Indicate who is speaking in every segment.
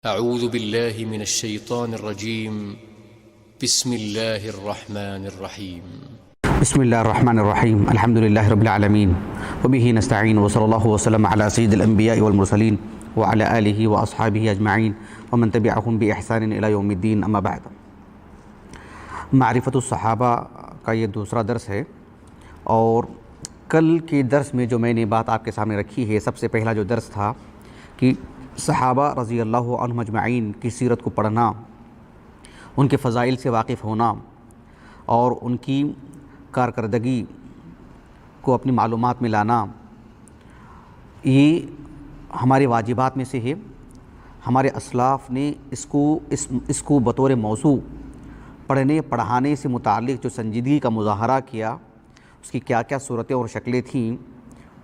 Speaker 1: أعوذ بالله من الشيطان الرجيم بسم الله الرحمن الرحيم
Speaker 2: بسم الله الرحمن الرحيم الحمد لله رب العالمين وبه نستعين وصلى الله وسلم على سيد الأنبياء والمرسلين وعلى آله وأصحابه أجمعين ومن تبعهم بإحسان إلى يوم الدين أما بعد معرفت الصحابہ کا یہ دوسرا درس ہے، اور کل کے درس میں جو میں نے بات آپ کے سامنے رکھی ہے، سب سے پہلا جو درس تھا کہ صحابہ رضی اللہ عنہم اجمعین کی سیرت کو پڑھنا، ان کے فضائل سے واقف ہونا اور ان کی کارکردگی کو اپنی معلومات میں لانا، یہ ہمارے واجبات میں سے ہے۔ ہمارے اسلاف نے اس کو بطور موضوع پڑھنے پڑھانے سے متعلق جو سنجیدگی کا مظاہرہ کیا، اس کی کیا کیا صورتیں اور شکلیں تھیں،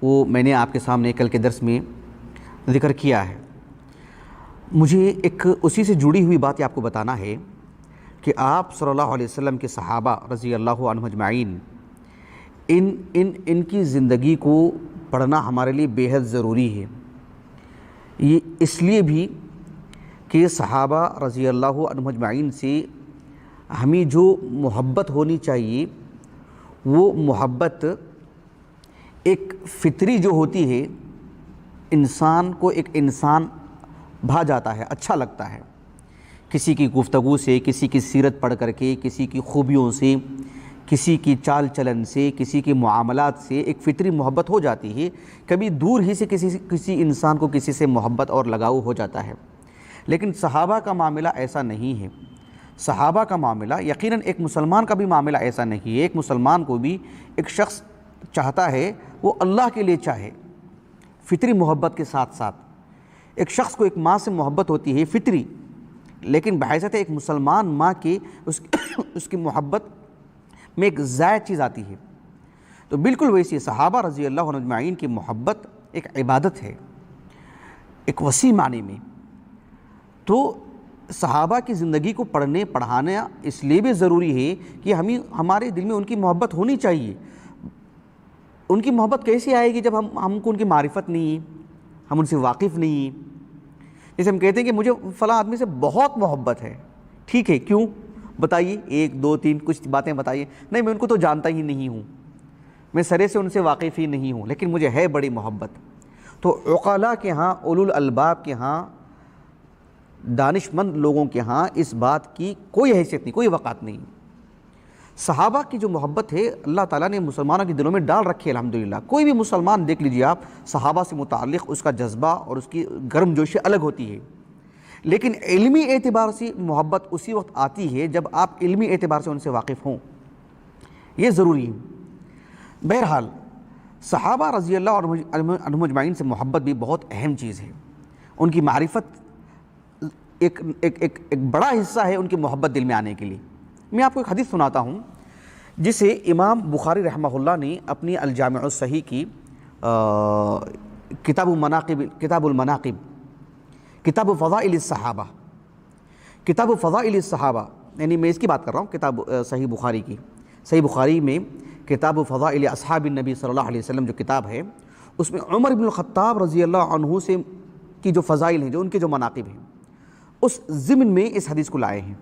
Speaker 2: وہ میں نے آپ کے سامنے کل کے درس میں ذکر کیا ہے۔ مجھے ایک اسی سے جڑی ہوئی بات آپ کو بتانا ہے کہ آپ صلی اللہ علیہ وسلم کے صحابہ رضی اللہ عنہم اجمعین ان کی زندگی کو پڑھنا ہمارے لیے بے حد ضروری ہے۔ یہ اس لیے بھی کہ صحابہ رضی اللہ عنہم اجمعین سے ہمیں جو محبت ہونی چاہیے، وہ محبت ایک فطری جو ہوتی ہے، انسان کو ایک انسان بھا جاتا ہے، اچھا لگتا ہے۔ کسی کی گفتگو سے، کسی کی سیرت پڑھ کر کے، کسی کی خوبیوں سے، کسی کی چال چلن سے، کسی کے معاملات سے ایک فطری محبت ہو جاتی ہے۔ کبھی دور ہی سے کسی انسان کو کسی سے محبت اور لگاؤ ہو جاتا ہے، لیکن صحابہ کا معاملہ ایسا نہیں ہے۔ صحابہ کا معاملہ یقیناً ایک مسلمان کا بھی معاملہ ایسا نہیں ہے۔ ایک مسلمان کو بھی ایک شخص چاہتا ہے وہ اللہ کے لیے چاہے، فطری محبت کے ساتھ ساتھ۔ ایک شخص کو ایک ماں سے محبت ہوتی ہے فطری، لیکن بحیثیت ایک مسلمان ماں کی اس کی محبت میں ایک زائد چیز آتی ہے۔ تو بالکل ویسی صحابہ رضی اللہ عنہم اجمعین کی محبت ایک عبادت ہے، ایک وسیع معنی میں۔ تو صحابہ کی زندگی کو پڑھنے پڑھانا اس لیے بھی ضروری ہے کہ ہمارے دل میں ان کی محبت ہونی چاہیے۔ ان کی محبت کیسے آئے گی جب ہم کو ان کی معرفت نہیں ہے، ہم ان سے واقف نہیں ہیں۔ جیسے ہم کہتے ہیں کہ مجھے فلاں آدمی سے بہت محبت ہے، ٹھیک ہے، کیوں بتائیے، 1 2 3 کچھ باتیں بتائیے۔ نہیں، میں ان کو تو جانتا ہی نہیں ہوں، میں سرے سے ان سے واقف ہی نہیں ہوں، لیکن مجھے ہے بڑی محبت۔ تو عقلاء کے ہاں، اولو الالباب کے ہاں، دانش مند لوگوں کے ہاں اس بات کی کوئی حیثیت نہیں، کوئی وقعت نہیں۔ صحابہ کی جو محبت ہے اللہ تعالیٰ نے مسلمانوں کے دلوں میں ڈال رکھی ہے الحمدللہ۔ کوئی بھی مسلمان دیکھ لیجیے آپ، صحابہ سے متعلق اس کا جذبہ اور اس کی گرم جوشی الگ ہوتی ہے، لیکن علمی اعتبار سے محبت اسی وقت آتی ہے جب آپ علمی اعتبار سے ان سے واقف ہوں، یہ ضروری ہے۔ بہرحال صحابہ رضی اللہ عنہم اجمعین سے محبت بھی بہت اہم چیز ہے۔ ان کی معرفت ایک بڑا حصہ ہے ان کی محبت دل میں آنے کے لیے۔ میں آپ کو ایک حدیث سناتا ہوں جسے امام بخاری رحمہ اللہ نے اپنی الجامع الصحیح کی کتاب المناقب، کتاب فضائل الصحابہ، یعنی میں اس کی بات کر رہا ہوں، کتاب صحیح بخاری کی۔ صحیح بخاری میں کتاب فضائل اصحاب النبی صلی اللہ علیہ وسلم جو کتاب ہے، اس میں عمر بن الخطاب رضی اللہ عنہ سے کی جو فضائل ہیں، جو ان کے جو مناقب ہیں، اس ضمن میں اس حدیث کو لائے ہیں۔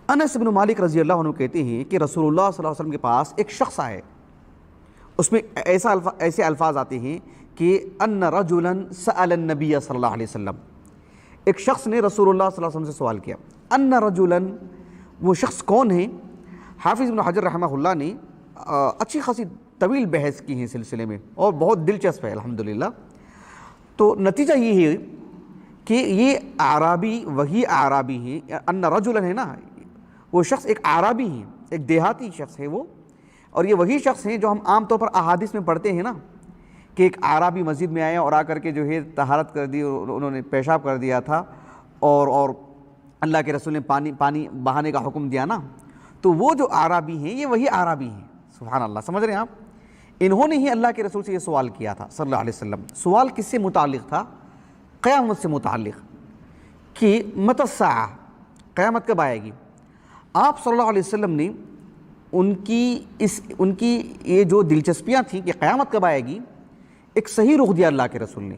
Speaker 2: انس بن مالک رضی اللہ عنہ کہتے ہیں کہ رسول اللہ صلی اللہ علیہ وسلم کے پاس ایک شخص آئے، اس میں ایسے الفاظ آتے ہیں کہ ان رجلا سأل النبی صلی اللہ علیہ وسلم، ایک شخص نے رسول اللہ صلی اللہ علیہ وسلم سے سوال کیا۔ ان رجلا، وہ شخص کون ہے؟ حافظ ابن حجر رحمہ اللہ نے اچھی خاصی طویل بحث کی ہے اس سلسلے میں، اور بہت دلچسپ ہے الحمدللہ۔ تو نتیجہ یہ ہے کہ یہ اعرابی وہی اعرابی ہیں، ان رجلا ہے نا، وہ شخص ایک اعرابی ہیں، ایک دیہاتی شخص ہے وہ، اور یہ وہی شخص ہیں جو ہم عام طور پر احادیث میں پڑھتے ہیں نا، کہ ایک اعرابی مسجد میں آئے اور آ کر کے جو ہے طہارت کر دی، انہوں نے پیشاب کر دیا تھا، اور اللہ کے رسول نے پانی بہانے کا حکم دیا نا۔ تو وہ جو اعرابی ہیں یہ وہی اعرابی ہیں، سبحان اللہ، سمجھ رہے ہیں آپ؟ انہوں نے ہی اللہ کے رسول سے یہ سوال کیا تھا صلی اللہ علیہ وسلم۔ سوال کس سے متعلق تھا؟ قیامت سے متعلق، کہ متی الساعہ، قیامت کب آئے گی؟ آپ صلی اللہ علیہ وسلم نے ان کی یہ جو دلچسپیاں تھیں کہ قیامت کب آئے گی، ایک صحیح رخ دیا اللہ کے رسول نے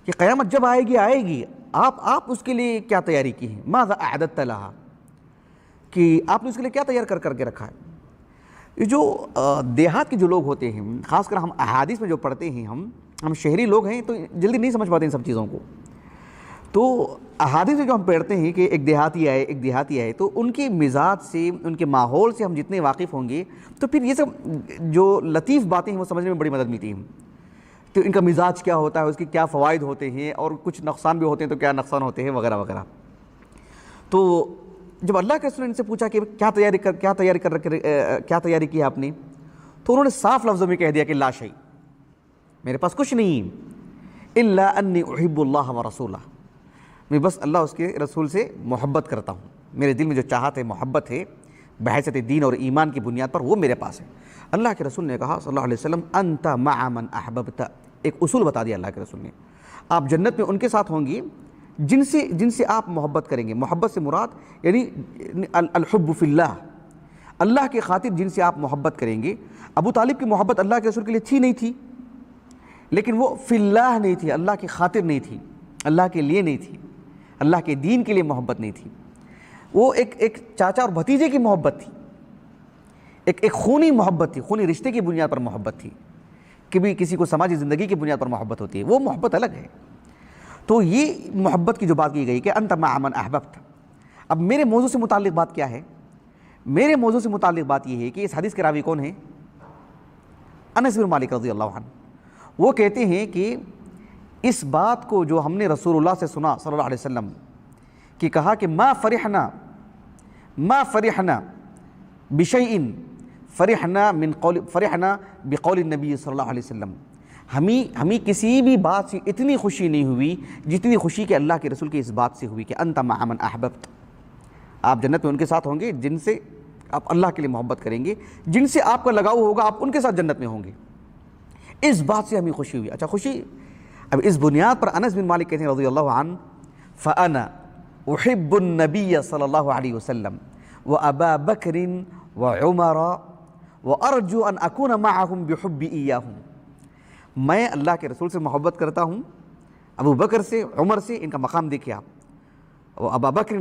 Speaker 2: کہ قیامت جب آئے گی آپ اس کے لیے کیا تیاری کی ہے؟ ماذا اعددت لها، کہ آپ نے اس کے لیے کیا تیار کر کے رکھا ہے؟ یہ جو دیہات کے جو لوگ ہوتے ہیں، خاص کر ہم احادیث میں جو پڑھتے ہیں، ہم شہری لوگ ہیں تو جلدی نہیں سمجھ پاتے ان سب چیزوں کو. تو احادیث میں جو ہم پڑھتے ہیں کہ ایک دیہاتی آئے تو ان کے مزاج سے، ان کے ماحول سے ہم جتنے واقف ہوں گے تو پھر یہ سب جو لطیف باتیں ہیں وہ سمجھنے میں بڑی مدد ملتی ہیں. تو ان کا مزاج کیا ہوتا ہے، اس کے کیا فوائد ہوتے ہیں، اور کچھ نقصان بھی ہوتے ہیں تو کیا نقصان ہوتے ہیں وغیرہ وغیرہ. تو جب اللہ کے رسول نے ان سے پوچھا کہ کیا تیاری کی آپ نے، تو انہوں نے صاف لفظوں میں کہہ دیا کہ لا شیء، میرے پاس کچھ نہیں، الا انی احب اللہ ورسولہ، میں بس اللہ اس کے رسول سے محبت کرتا ہوں، میرے دل میں جو چاہت ہے، محبت ہے بحیثیت دین اور ایمان کی بنیاد پر، وہ میرے پاس ہے. اللہ کے رسول نے کہا صلی اللہ علیہ وسلم انت مع من احببت، ایک اصول بتا دیا اللہ کے رسول نے، آپ جنت میں ان کے ساتھ ہوں گی جن سے آپ محبت کریں گے. محبت سے مراد یعنی الحب فی اللہ، اللہ کی خاطر جن سے آپ محبت کریں گے. ابو طالب کی محبت اللہ کے رسول کے لیے تھی نہیں تھی، لیکن وہ فی اللہ نہیں تھی، اللہ کی خاطر نہیں تھی، اللہ کے لیے نہیں تھی، اللہ کے دین کے لیے محبت نہیں تھی. وہ ایک چاچا اور بھتیجے کی محبت تھی، ایک خونی محبت تھی، خونی رشتے کی بنیاد پر محبت تھی، کہ بھی کسی کو سماجی زندگی کی بنیاد پر محبت ہوتی ہے، وہ محبت الگ ہے. تو یہ محبت کی جو بات کی گئی کہ انت مع من احببت. اب میرے موضوع سے متعلق بات کیا ہے؟ میرے موضوع سے متعلق بات یہ ہے کہ اس حدیث کے راوی کون ہیں؟ انس بن مالک رضی اللہ عنہ. وہ کہتے ہیں کہ اس بات کو جو ہم نے رسول اللہ سے سنا صلی اللہ علیہ وسلم کہ کہا کہ ما فرحنا بشیء فرحنا بقول النبی صلی اللہ علیہ وسلم، ہمیں کسی بھی بات سے اتنی خوشی نہیں ہوئی جتنی خوشی کہ اللہ کے رسول کی اس بات سے ہوئی کہ انت مع من احببت، آپ جنت میں ان کے ساتھ ہوں گے جن سے آپ اللہ کے لیے محبت کریں گے، جن سے آپ کا لگاؤ ہوگا آپ ان کے ساتھ جنت میں ہوں گے. اس بات سے ہمیں خوشی ہوئی. اچھا خوشی، اب اس بنیاد پر انس بن مالک کہتے ہیں رضی اللہ عنہ فانا احب النبی صلی اللہ علیہ وسلم وابا بکر وعمر وارجو ان اکون معهم بحبی ایاہم، میں اللہ کے رسول سے محبت کرتا ہوں، ابو بکر سے، عمر سے، ان کا مقام دیکھیں آپ، وابا بکر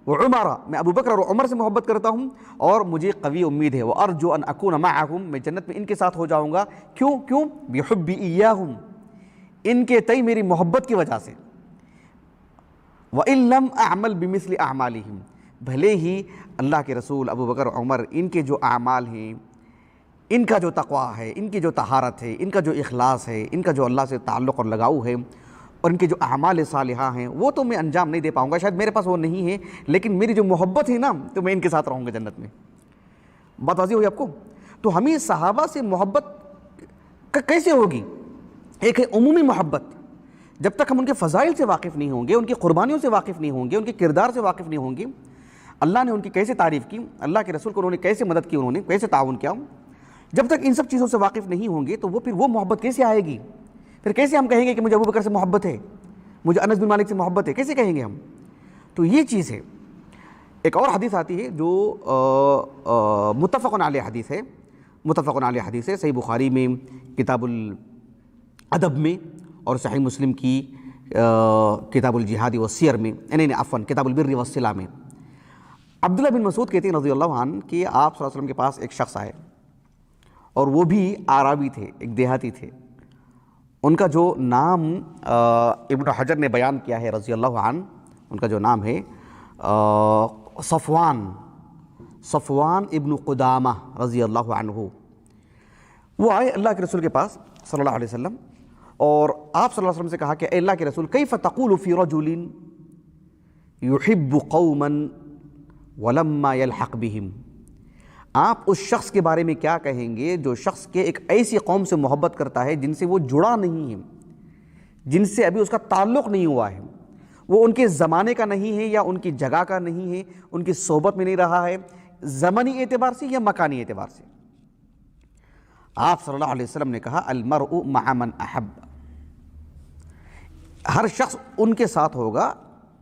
Speaker 2: وعمر، میں ابو بکر اور عمر سے محبت کرتا ہوں اور مجھے قوی امید ہے، وارجو ان اکون معهم، میں جنت میں ان کے ساتھ ہو جاؤں گا. کیوں؟ بحبی ایاہم، ان کے تئیں میری محبت کی وجہ سے. وَإِن لَمْ أَعْمَلْ بِمِثْلِ أَعْمَالِهِمْ، بھلے ہی اللہ کے رسول، ابو بکر اور عمر، ان کے جو اعمال ہیں، ان کا جو تقویٰ ہے، ان کی جو طہارت ہے، ان کا جو اخلاص ہے، ان کا جو اللہ سے تعلق اور لگاؤ ہے، اور ان کے جو اعمال صالحہ ہیں، وہ تو میں انجام نہیں دے پاؤں گا، شاید میرے پاس وہ نہیں ہے، لیکن میری جو محبت ہے نا تو میں ان کے ساتھ رہوں گا جنت میں. بات واضح ہوئی آپ کو؟ تو ہمیں صحابہ سے محبت کیسے ہوگی؟ ایک ہے عمومی محبت، جب تک ہم ان کے فضائل سے واقف نہیں ہوں گے، ان کی قربانیوں سے واقف نہیں ہوں گے، ان کے کردار سے واقف نہیں ہوں گے، اللہ نے ان کی کیسے تعریف کی، اللہ کے رسول کو انہوں نے کیسے مدد کی، انہوں نے کیسے تعاون کیا، جب تک ان سب چیزوں سے واقف نہیں ہوں گے تو وہ پھر وہ محبت کیسے آئے گی؟ پھر کیسے ہم کہیں گے کہ مجھے ابو بکر سے محبت ہے، مجھے انس بن مالک سے محبت ہے، کیسے کہیں گے ہم؟ تو یہ چیز ہے. ایک اور حدیث آتی ہے جو متفق علیہ حدیث ہے، صحیح بخاری میں کتاب الادب میں، اور صحیح مسلم کی کتاب الجہاد والسیر میں، کتاب البر والصلہ میں. عبداللہ بن مسعود کہتے ہیں رضی اللہ عنہ کہ آپ صلی اللہ علیہ وسلم کے پاس ایک شخص آئے، اور وہ بھی اعرابی تھے، ایک دیہاتی تھے. ان کا جو نام ابن حجر نے بیان کیا ہے رضی اللہ عنہ، ان کا جو نام ہے صفوان ابن قدامہ رضی اللہ عنہ. وہ آئے اللہ کے رسول کے پاس صلی اللہ علیہ وسلم، اور آپ صلی اللہ علیہ وسلم سے کہا کہ اے اللہ کے رسول، کیف تقول فی رجل یحب قوما ولما یلحق بہم، آپ اس شخص کے بارے میں کیا کہیں گے جو شخص کے ایک ایسی قوم سے محبت کرتا ہے جن سے وہ جڑا نہیں ہے، جن سے ابھی اس کا تعلق نہیں ہوا ہے، وہ ان کے زمانے کا نہیں ہے یا ان کی جگہ کا نہیں ہے، ان کی صحبت میں نہیں رہا ہے زمانی اعتبار سے یا مکانی اعتبار سے. آپ صلی اللہ علیہ وسلم نے کہا المرء مع من احب، ہر شخص ان کے ساتھ ہوگا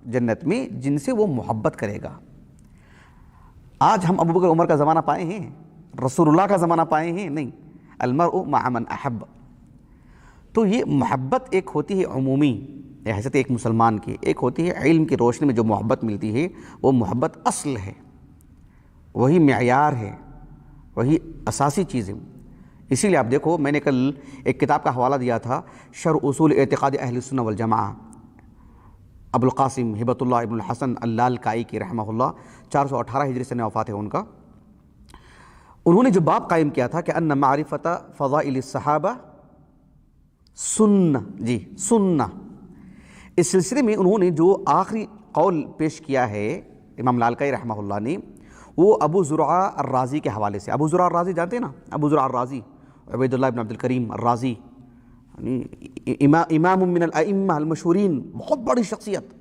Speaker 2: جنت میں جن سے وہ محبت کرے گا. آج ہم ابو بکر عمر کا زمانہ پائے ہیں، رسول اللہ کا زمانہ پائے ہیں؟ نہیں. المرء مع من احب. تو یہ محبت ایک ہوتی ہے عمومی حیثیت ایک مسلمان کی، ایک ہوتی ہے علم کی روشنی میں جو محبت ملتی ہے، وہ محبت اصل ہے، وہی معیار ہے، وہی اساسی چیز ہے۔ اسی لیے آپ دیکھو، میں نے کل ایک کتاب کا حوالہ دیا تھا، شرح اصول اعتقاد اہل السنہ والجماعہ، ابو القاسم ہبۃ اللہ ابن الحسن اللالکائی کی رحمہ اللہ، 418 ہجری سنہ وفات ہے ان کا۔ انہوں نے جو باب قائم کیا تھا کہ ان معرفت فضائل الصحابہ سنہ، سنہ، اس سلسلے میں انہوں نے جو آخری قول پیش کیا ہے امام لالکائی رحمہ اللہ نے، وہ ابو زرعہ الرازی کے حوالے سے۔ ابو زرعہ الرازی جانتے ہیں نا؟ ابو زرعہ الرازی عبید اللہ بن عبد الکریم الرازی، امام من الائمہ المشہورین، بہت بڑی شخصیت،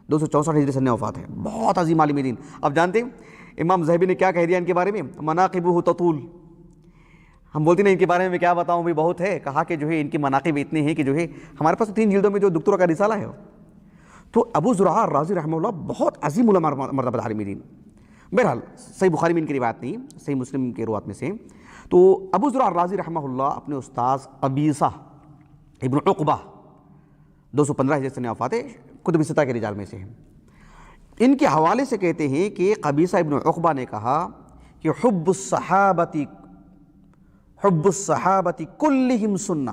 Speaker 2: 264 ہجری سنہ وفات ہے، بہت عظیم عالم دین۔ اب جانتے ہیں امام ذہبی نے کیا کہہ دیا ان کے بارے میں؟ مناقبہ تطول۔ ہم بولتے ہیں ان کے بارے میں کیا بتاؤں بھی، بہت ہے، کہا کہ جو ہے ان کی مناقب اتنے ہیں کہ جو ہے ہمارے پاس 3 جلدوں میں جو دکتوروں کا رسالہ ہے۔ تو ابو زرعہ الرازی رحمہ اللہ بہت عظیم علماء مرتبہ عالم دین۔ بہرحال صحیح بخاری میں ان کی روایت نہیں، صحیح مسلم کی روایت میں سے۔ تو ابو زرعہ الرازی رحمہ اللہ اپنے استاذ قبیصہ ابن عقبہ، 215 ہجری سنہ وفات ہے، کتب ستہ کے رجال میں سے ہیں، ان کے حوالے سے کہتے ہیں کہ قبیصہ ابن عقبہ نے کہا کہ حب الصحابۃ کلہم سنہ،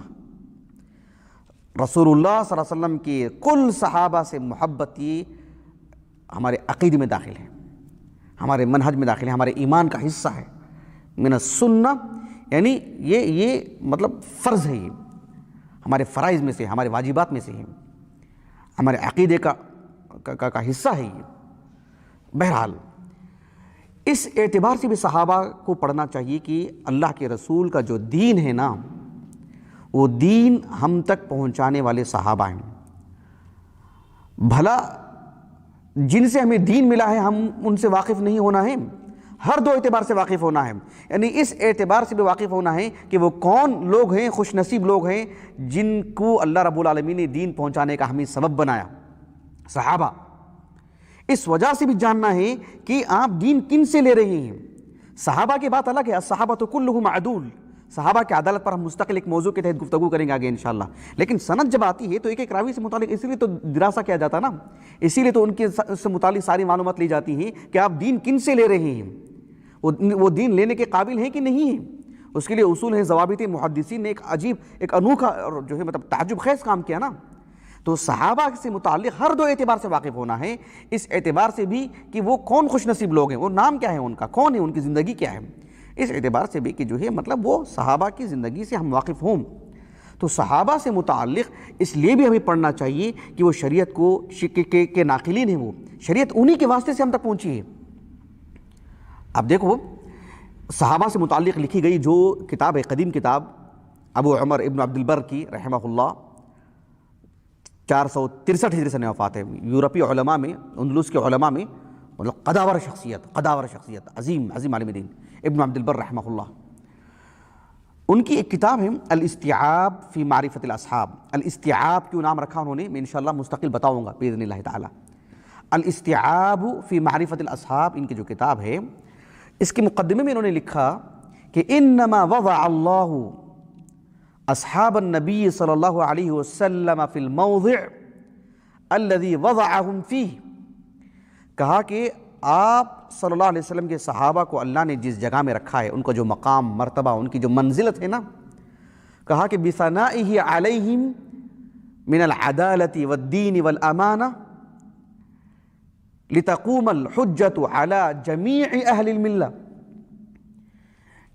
Speaker 2: رسول اللہ صلی اللہ علیہ وسلم کے کل صحابہ سے محبت یہ ہمارے عقیدے میں داخل ہے، ہمارے منہج میں داخل ہے، ہمارے ایمان کا حصہ ہے۔ من السنہ یعنی یہ مطلب فرض ہے، یہ ہمارے فرائض میں سے، ہمارے واجبات میں سے ہے، ہمارے عقیدے کا حصہ ہے یہ۔ بہرحال اس اعتبار سے بھی صحابہ کو پڑھنا چاہیے کہ اللہ کے رسول کا جو دین ہے نا، وہ دین ہم تک پہنچانے والے صحابہ ہیں۔ بھلا جن سے ہمیں دین ملا ہے ہم ان سے واقف نہیں ہونا ہے؟ ہر 2 اعتبار سے واقف ہونا ہے، یعنی اس اعتبار سے بھی واقف ہونا ہے کہ وہ کون لوگ ہیں، خوش نصیب لوگ ہیں جن کو اللہ رب العالمین نے دین پہنچانے کا ہمیں سبب بنایا، صحابہ۔ اس وجہ سے بھی جاننا ہے کہ آپ دین کن سے لے رہے ہیں۔ صحابہ کی بات الگ ہے، الصحابۃ کلھم عدول، صحابہ کی عدالت پر ہم مستقل ایک موضوع کے تحت گفتگو کریں گے آگے انشاءاللہ۔ لیکن سند جب آتی ہے تو ایک ایک راوی سے متعلق اسی لیے تو دراسہ کیا جاتا نا، اسی لیے تو ان کے سے متعلق ساری معلومات لی جاتی ہیں کہ آپ دین کن سے لے رہے ہیں، وہ دین لینے کے قابل ہیں کہ نہیں ہیں۔ اس کے لیے اصول ہیں، ضوابط۔ محدثین نے ایک عجیب، ایک انوکھا جو ہے مطلب تعجب خیز کام کیا نا۔ تو صحابہ سے متعلق ہر 2 اعتبار سے واقف ہونا ہے، اس اعتبار سے بھی کہ وہ کون خوش نصیب لوگ ہیں، وہ نام کیا ہے ان کا، کون ہے، ان کی زندگی کیا ہے، اس اعتبار سے بھی کہ جو ہے مطلب وہ صحابہ کی زندگی سے ہم واقف ہوں۔ تو صحابہ سے متعلق اس لیے بھی ہمیں پڑھنا چاہیے کہ وہ شریعت کو کے ناقلین ہیں، وہ شریعت انہی کے واسطے سے ہم تک پہنچی ہے۔ اب دیکھو صحابہ سے متعلق لکھی گئی جو کتاب ہے، قدیم کتاب ابو عمر ابن عبد البر کی رحمہ اللہ، 463 ہجری سنہ وفات ہے، یورپی علماء میں، اندلس کے علماء میں مطلب قداور شخصیت، عظیم عالم دین ابن عبد البر رحمہ اللہ۔ ان کی ایک کتاب ہے الاستیعاب فی معرفت الاصحاب۔ الاستیعاب کیوں نام رکھا انہوں نے، میں انشاءاللہ مستقل بتاؤں گا باذن اللہ تعالی۔ الاستیعاب فی معرفت الاصحاب ان کی جو کتاب ہے، اس کے مقدمے میں انہوں نے لکھا کہ انما وضع اللہ اصحاب النبی صلی اللہ علیہ وسلم فی الموضع الذي وضعهم فیہ، کہا کہ آپ صلی اللہ علیہ وسلم کے صحابہ کو اللہ نے جس جگہ میں رکھا ہے، ان کا جو مقام، مرتبہ، ان کی جو منزلت ہے نا، کہا کہ بثنائہ علیہم من العدالۃ والدین والامانہ لتقوم الحجۃ علی جمیع اہل الملہ،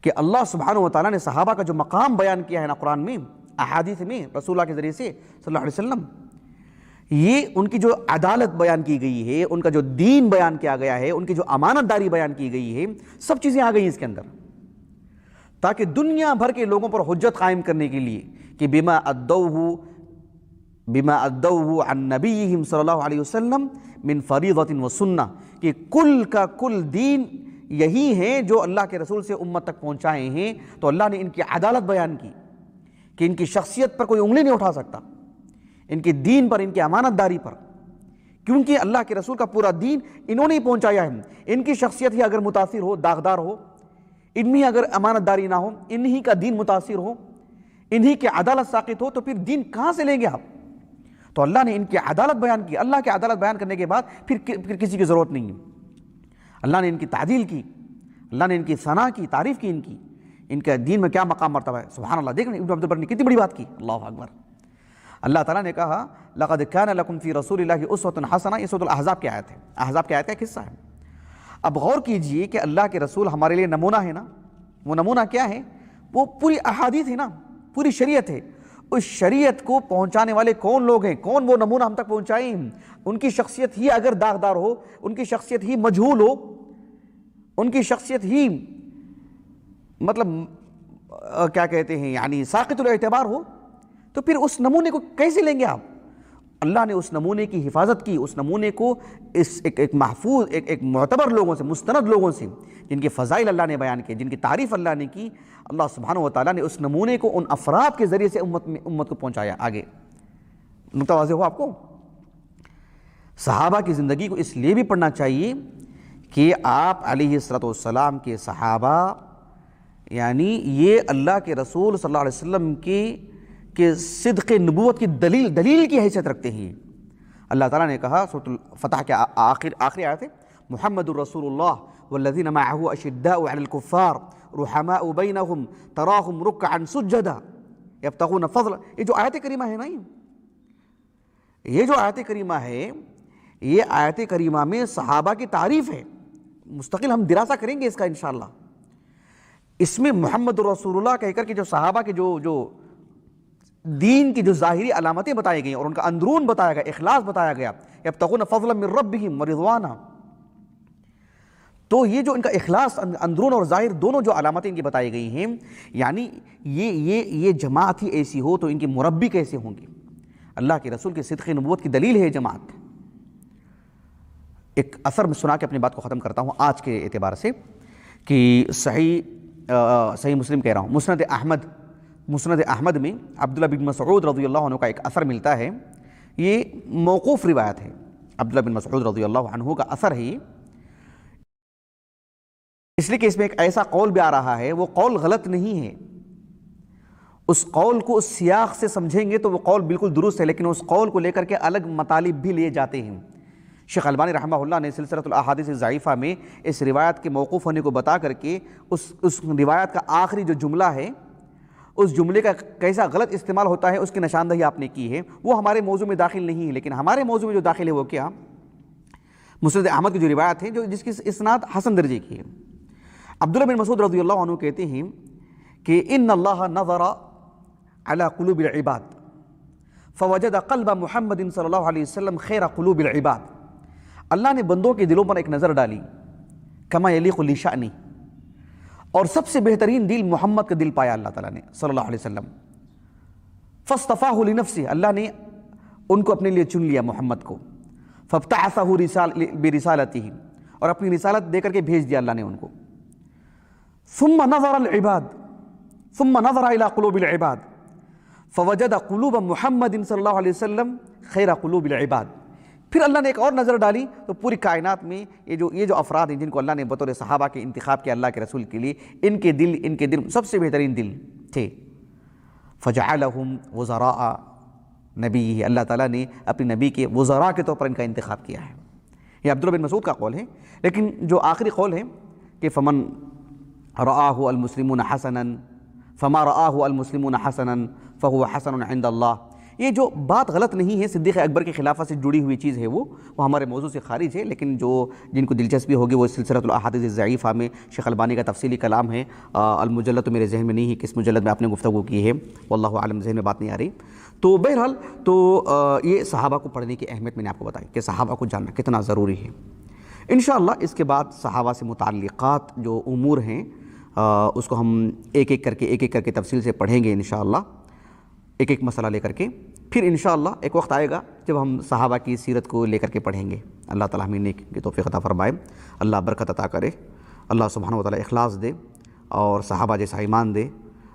Speaker 2: کہ اللہ سبحانہ وتعالیٰ نے صحابہ کا جو مقام بیان کیا ہے نا قرآن میں، احادیث میں، رسول اللہ کے ذریعے سے صلی اللہ علیہ وسلم، یہ ان کی جو عدالت بیان کی گئی ہے، ان کا جو دین بیان کیا گیا ہے، ان کی جو امانت داری بیان کی گئی ہے، سب چیزیں آ گئی اس کے اندر، تاکہ دنیا بھر کے لوگوں پر حجت قائم کرنے کے لیے کہ بما ادوہ عن نبیہم صلی اللہ علیہ وسلم من فریضۃ و سنہ، کہ کل کا کل دین یہی ہیں جو اللہ کے رسول سے امت تک پہنچائے ہیں۔ تو اللہ نے ان کی عدالت بیان کی کہ ان کی شخصیت پر کوئی انگلی نہیں اٹھا سکتا، ان کے دین پر، ان کی امانت داری پر، کیونکہ اللہ کے رسول کا پورا دین انہوں نے ہی پہنچایا ہے۔ ان کی شخصیت ہی اگر متاثر ہو، داغدار ہو، ان میں اگر امانت داری نہ ہو، انہی کا دین متاثر ہو، انہی کی عدالت ساقط ہو تو پھر دین کہاں سے لیں گے آپ؟ تو اللہ نے ان کی عدالت بیان کی. اللہ کی عدالت بیان کرنے کے بعد پھر کسی کی ضرورت نہیں ہے. اللہ نے ان کی تعدیل کی, اللہ نے ان کی ثنا کی, تعریف کی, ان کا دین میں کیا مقام مرتبہ ہے. سبحان اللہ, دیکھ ابن عبد البر نے کتنی بڑی بات کی. اللہ اکبر. اللہ تعالیٰ نے کہا لقد کان لکم فی رسول اللہ اسوۃ حسنہ. یہ سورۃ الاحزاب کی آیت ہے, احزاب کی آیت کا ایک حصہ ہے. اب غور کیجئے کہ اللہ کے رسول ہمارے لیے نمونہ ہے نا. وہ نمونہ کیا ہے؟ وہ پوری احادیث ہے نا, پوری شریعت ہے. اس شریعت کو پہنچانے والے کون لوگ ہیں؟ کون وہ نمونہ ہم تک پہنچائیں؟ ان کی شخصیت ہی اگر داغدار ہو, ان کی شخصیت ہی مجہول ہو, ان کی شخصیت ہی مطلب کیا کہتے ہیں یعنی ساقط الاعتبار ہو, تو پھر اس نمونے کو کیسے لیں گے آپ؟ اللہ نے اس نمونے کی حفاظت کی, اس نمونے کو ایک محفوظ ایک معتبر لوگوں سے, مستند لوگوں سے, جن کے فضائل اللہ نے بیان کیے, جن کی تعریف اللہ نے کی, اللہ سبحانہ و تعالیٰ نے اس نمونے کو ان افراد کے ذریعے سے امت کو پہنچایا آگے. متواضع ہو آپ کو. صحابہ کی زندگی کو اس لیے بھی پڑھنا چاہیے کہ آپ علیہ الصلوۃ والسلام کے صحابہ یعنی یہ اللہ کے رسول صلی اللہ علیہ وسلم کہ صدق نبوت کی دلیل کی حیثیت رکھتے ہیں. اللہ تعالیٰ نے کہا سورۃ الفتح کے آخری آیت ہے, محمد الرسول اللہ والذین معه اشداء علی الکفار رحماء بینہم تراہم رکعا سجدا یبتغون فضلا. یہ جو آیت کریمہ ہے نا, یہ جو آیت کریمہ ہے, یہ آیت کریمہ میں صحابہ کی تعریف ہے. مستقل ہم دراسہ کریں گے اس کا انشاءاللہ. اس میں محمد الرسول اللہ کہہ کر کے جو صحابہ کے جو دین کی جو ظاہری علامتیں بتائی گئی اور ان کا اندرون بتایا گیا, اخلاص بتایا گیا, یبتغون فضلا من ربہم ورضوانا, تو یہ جو ان کا اخلاص اندرون اور ظاہر دونوں جو علامتیں ان کی بتائی گئی ہیں, یعنی یہ جماعت ہی ایسی ہو تو ان کے مربی کیسے ہوں گے؟ اللہ کے رسول کے صدق نبوت کی دلیل ہے جماعت. ایک اثر میں سنا کے اپنی بات کو ختم کرتا ہوں آج کے اعتبار سے, کہ صحیح مسلم کہہ رہا ہوں, مسند احمد میں عبداللہ بن مسعود رضی اللہ عنہ کا ایک اثر ملتا ہے. یہ موقوف روایت ہے, عبداللہ بن مسعود رضی اللہ عنہ کا اثر ہے یہ, اس لیے کہ اس میں ایک ایسا قول بھی آ رہا ہے, وہ قول غلط نہیں ہے. اس قول کو اس سیاق سے سمجھیں گے تو وہ قول بالکل درست ہے, لیکن اس قول کو لے کر کے الگ مطالب بھی لیے جاتے ہیں. شیخ البانی رحمہ اللہ نے سلسلۃ الاحادیث الضعیفہ میں اس روایت کے موقوف ہونے کو بتا کر کے اس روایت کا آخری جو جملہ ہے, اس جملے کا کیسا غلط استعمال ہوتا ہے اس کی نشاندہی آپ نے کی ہے. وہ ہمارے موضوع میں داخل نہیں ہے, لیکن ہمارے موضوع میں جو داخل ہے وہ کیا, مسند احمد کی جو روایت ہے جس کی اسناد حسن درجے کی ہے. عبداللہ بن مسعود رضی اللہ عنہ کہتے ہیں کہ ان اللہ نظر علی قلوب العباد فوجد قلب محمد صلی اللہ علیہ وسلم خیر قلوب العباد. اللہ نے بندوں کے دلوں پر ایک نظر ڈالی, کما یلیق لشأنہ, اور سب سے بہترین دل محمد کا دل پایا اللہ تعالیٰ نے صلی اللہ علیہ وسلم. فاصطفاہ لنفسہ, اللہ نے ان کو اپنے لیے چن لیا محمد کو. فابتعثہ برسالتہ, اور اپنی رسالت دے کر کے بھیج دیا اللہ نے ان کو. ثم نظر الى قلوب العباد فوجد قلوب محمد صلی اللہ علیہ وسلم خیر قلوب العباد. پھر اللہ نے ایک اور نظر ڈالی تو پوری کائنات میں یہ جو افراد ہیں جن کو اللہ نے بطور صحابہ کے انتخاب کیا اللہ کے رسول کے لیے, ان کے دل سب سے بہترین دل تھے. فجعلہم وزراء نبی, اللہ تعالیٰ نے اپنے نبی کے وزراء کے طور پر ان کا انتخاب کیا ہے. یہ عبداللہ بن مسعود کا قول ہے. لیکن جو آخری قول ہے کہ فمن رآہ المسلمون حسنا فما رآہ المسلمون حسنا فهو حسن عند اللہ, یہ جو بات غلط نہیں ہے, صدیق اکبر کے خلافت سے جڑی ہوئی چیز ہے, وہ ہمارے موضوع سے خارج ہے. لیکن جن کو دلچسپی ہوگی وہ سلسلۃ الاحادیث الضعیفہ میں شیخ البانی کا تفصیلی کلام ہے. المجلد تو میرے ذہن میں نہیں ہے کس مجلد میں آپ نے گفتگو کی ہے, واللہ عالم, ذہن میں بات نہیں آ رہی. تو بہرحال یہ صحابہ کو پڑھنے کی اہمیت میں نے آپ کو بتائی کہ صحابہ کو جاننا کتنا ضروری ہے. انشاءاللہ اس کے بعد صحابہ سے متعلقات جو امور ہیں اس کو ہم ایک ایک کر کے تفصیل سے پڑھیں گے انشاءاللہ, ایک مسئلہ لے کر کے. پھر انشاءاللہ ایک وقت آئے گا جب ہم صحابہ کی سیرت کو لے کر کے پڑھیں گے. اللہ تعالیٰ ہمیں نیک کی توفیق عطا فرمائے, اللہ برکت عطا کرے, اللہ سبحانہ و تعالیٰ اخلاص دے اور صحابہ جیسا ایمان دے.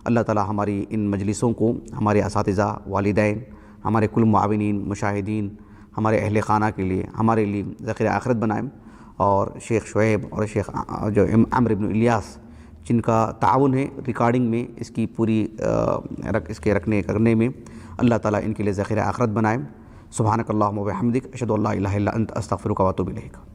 Speaker 2: اللہ تعالیٰ ہماری ان مجلسوں کو ہمارے اساتذہ, والدین, ہمارے کل معاونین, مشاہدین, ہمارے اہل خانہ کے لیے, ہمارے لیے ذخیرہ آخرت بنائیں. اور شیخ شعیب اور شیخ جو عمرو بن الیاس جن کا تعاون ہے ریکارڈنگ میں، اس کی پوری اس کے رکھنے کرنے میں، اللہ تعالیٰ ان کے لیے ذخیرہ آخرت بنائے۔ سبحانک اللہم و بحمدک، اشہد ان لا الہ الا انت، استغفرک و اتوب الیک۔